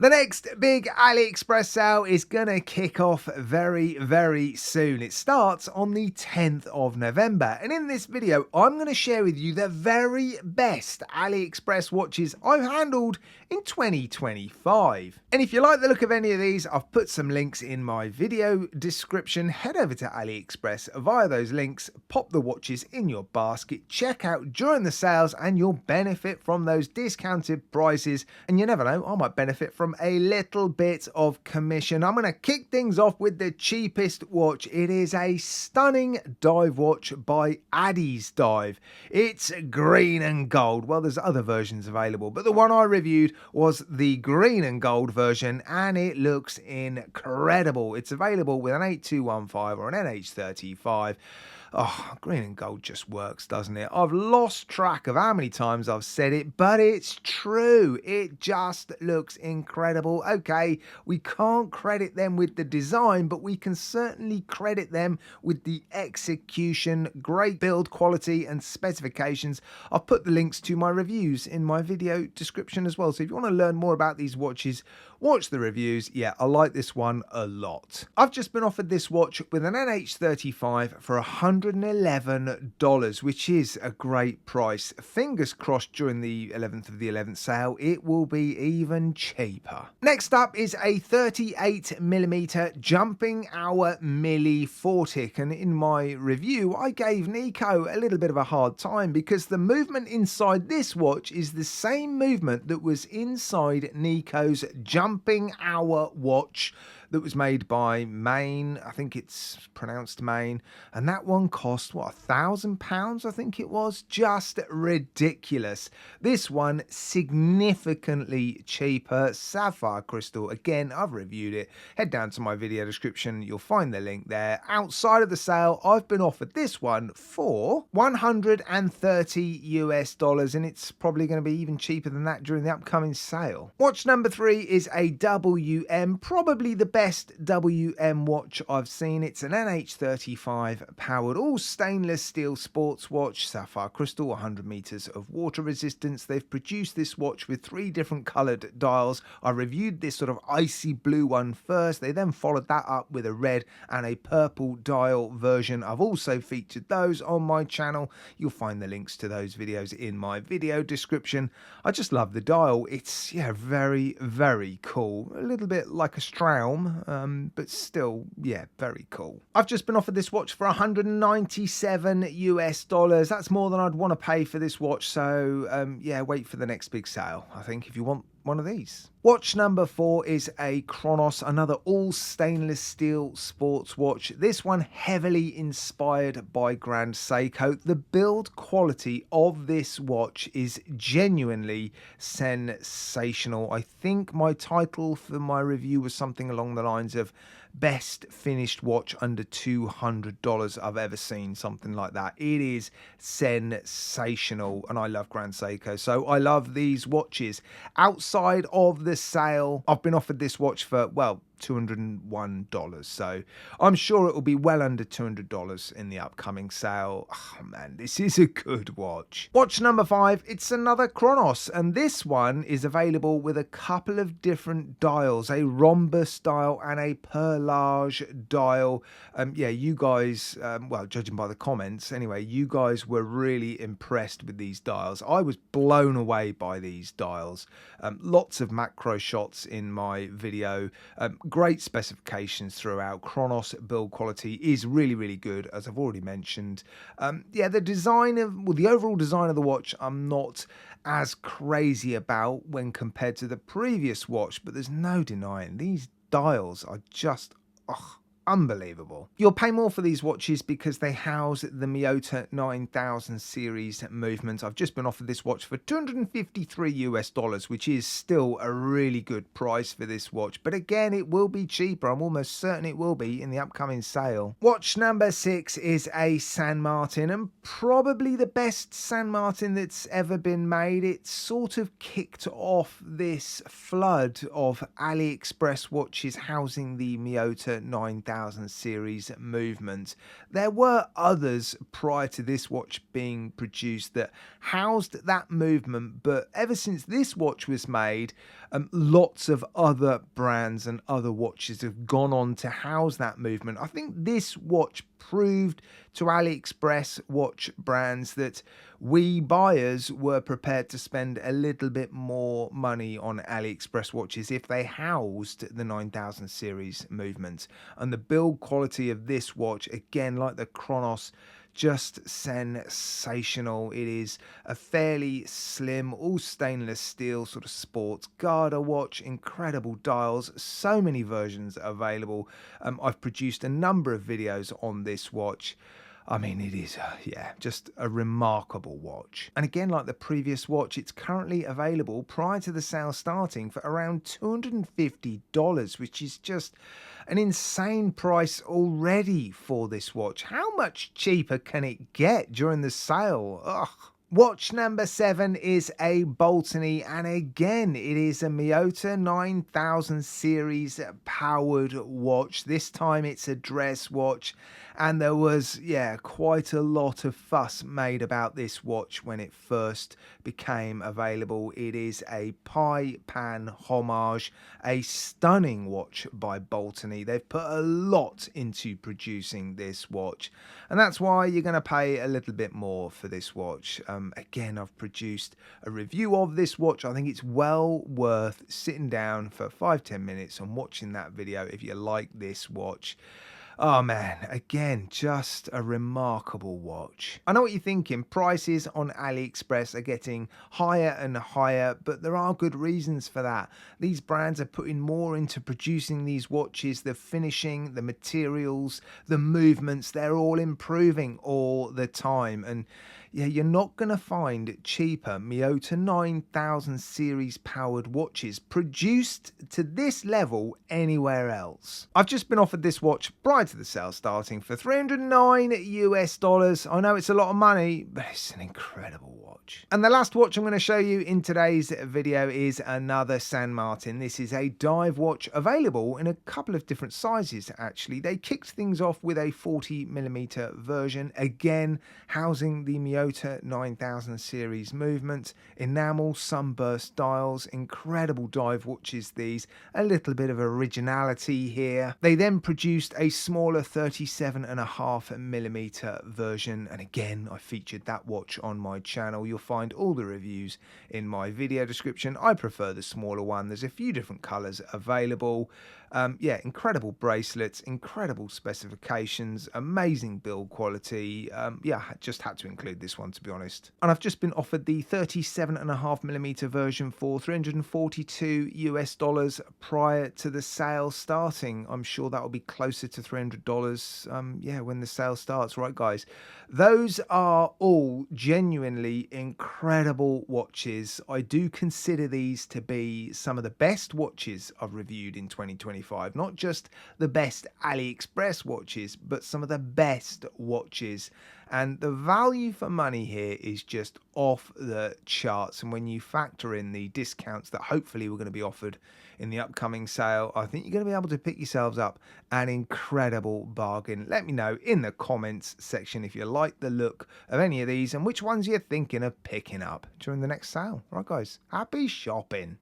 The next big AliExpress sale is gonna kick off very, very soon. It starts on the 10th of November. And in this video, I'm gonna share with you the very best AliExpress watches I've handled in 2025. And if you like the look of any of these, I've put some links in my video description. Head over to AliExpress via those links, pop the watches in your basket, check out during the sales, and you'll benefit from those discounted prices. And you never know, I might benefit from a little bit of commission. I'm going to kick things off with the cheapest watch. It is a stunning dive watch by Addy's Dive. It's green and gold. Well, there's other versions available, but the one I reviewed was the green and gold version, and it looks incredible. It's available with an 8215 or an NH35. Oh, green and gold just works, doesn't it? I've lost track of how many times I've said it, but it's true. It just looks incredible. Okay, we can't credit them with the design, but we can certainly credit them with the execution, great build quality and specifications. I've put the links to my reviews in my video description as well. So if you want to learn more about these watches, watch the reviews. Yeah, I like this one a lot. I've just been offered this watch with an NH35 for $111, which is a great price. Fingers crossed during the 11th of the 11th sale, it will be even cheaper. Next up is a 38mm jumping hour Milli Fortic, and in my review, I gave Nico a little bit of a hard time because the movement inside this watch is the same movement that was inside Nico's jumping hour watch that was made by Maine. I think it's pronounced Maine, and that one cost what, £1,000 I think it was. Just ridiculous. This one significantly cheaper, sapphire crystal. Again, I've reviewed it. Head down to my video description, you'll find the link there. Outside of the sale, I've been offered this one for $130 and it's probably going to be even cheaper than that during the upcoming sale. Watch number 3 is a WM, probably the best WM watch I've seen. It's an NH35 powered all stainless steel sports watch, sapphire crystal, 100 meters of water resistance. They've produced this watch with 3 different colored dials. I reviewed this sort of icy blue one first. They then followed that up with a red and a purple dial version. I've also featured those on my channel. You'll find the links to those videos in my video description. I just love the dial. It's, yeah, very, very cool. A little bit like a Straum, but still, yeah, very cool. I've just been offered this watch for $197. That's more than I'd want to pay for this watch. So, yeah, wait for the next big sale, I think, if you want one of these. Watch number 4 is a Chronos, another all stainless steel sports watch. This one heavily inspired by Grand Seiko. The build quality of this watch is genuinely sensational. I think my title for my review was something along the lines of best finished watch under $200 I've ever seen, something like that. It is sensational, and I love Grand Seiko, so I love these watches. Outside of the sale, I've been offered this watch for, well, $201, so I'm sure it will be well under $200 in the upcoming sale. Oh man, this is a good watch. Watch number 5, it's another Chronos, and this one is available with a couple of different dials, a rhombus dial and a perlage dial. Yeah, you guys, well, judging by the comments anyway, you guys were really impressed with these dials. I was blown away by these dials. Lots of macro shots in my video. Great specifications throughout. Chronos build quality is really, really good, as I've already mentioned. Yeah, the design of, well, the overall design of the watch, I'm not as crazy about when compared to the previous watch, but there's no denying these dials are just, unbelievable. You'll pay more for these watches because they house the Miyota 9000 series movement. I've just been offered this watch for $253, which is still a really good price for this watch. But again, it will be cheaper. I'm almost certain it will be in the upcoming sale. Watch number 6 is a San Martin, and probably the best San Martin that's ever been made. It sort of kicked off this flood of AliExpress watches housing the Miyota 9000 series movement. There were others prior to this watch being produced that housed that movement, but ever since this watch was made, Lots of other brands and other watches have gone on to house that movement. I think this watch proved to AliExpress watch brands that we buyers were prepared to spend a little bit more money on AliExpress watches if they housed the 9000 series movement. And the build quality of this watch, again, like the Chronos, just sensational. It is a fairly slim, all stainless steel sort of sports Garter watch, incredible dials, so many versions available. I've produced a number of videos on this watch. I mean, it is, just a remarkable watch. And again, like the previous watch, it's currently available prior to the sale starting for around $250, which is just an insane price already for this watch. How much cheaper can it get during the sale? Ugh. Watch number 7 is a Boltony, and again, it is a Miyota 9000 series powered watch. This time it's a dress watch, and there was, quite a lot of fuss made about this watch when it first became available. It is a Pi Pan homage, a stunning watch by Boltony. They've put a lot into producing this watch, and that's why you're going to pay a little bit more for this watch. Again, I've produced a review of this watch. I think it's well worth sitting down for 5-10 minutes and watching that video if you like this watch. Oh man, again, just a remarkable watch. I know what you're thinking. Prices on AliExpress are getting higher and higher, but there are good reasons for that. These brands are putting more into producing these watches. The finishing, the materials, the movements, they're all improving all the time. And yeah, you're not going to find cheaper Miyota 9000 series powered watches produced to this level anywhere else. I've just been offered this watch prior to the sale starting for $309. I know it's a lot of money, but it's an incredible watch. And the last watch I'm going to show you in today's video is another San Martin. This is a dive watch available in a couple of different sizes actually. They kicked things off with a 40mm version, again housing the Miyota 9000 series movement, enamel sunburst dials, incredible dive watches these, a little bit of originality here. They then produced a smaller 37.5mm version, and again I featured that watch on my channel. You'll find all the reviews in my video description. I prefer the smaller one. There's a few different colors available. Incredible bracelets, incredible specifications, amazing build quality. I just had to include this one, to be honest. And I've just been offered the 37.5mm version for $342 prior to the sale starting. I'm sure that will be closer to $300 when the sale starts. Right guys, those are all genuinely incredible watches. I do consider these to be some of the best watches I've reviewed in 2025. Not just the best AliExpress watches, but some of the best watches. And the value for money here is just off the charts. And when you factor in the discounts that hopefully we're going to be offered in the upcoming sale, I think you're going to be able to pick yourselves up an incredible bargain. Let me know in the comments section if you like the look of any of these and which ones you're thinking of picking up during the next sale. Right guys, happy shopping.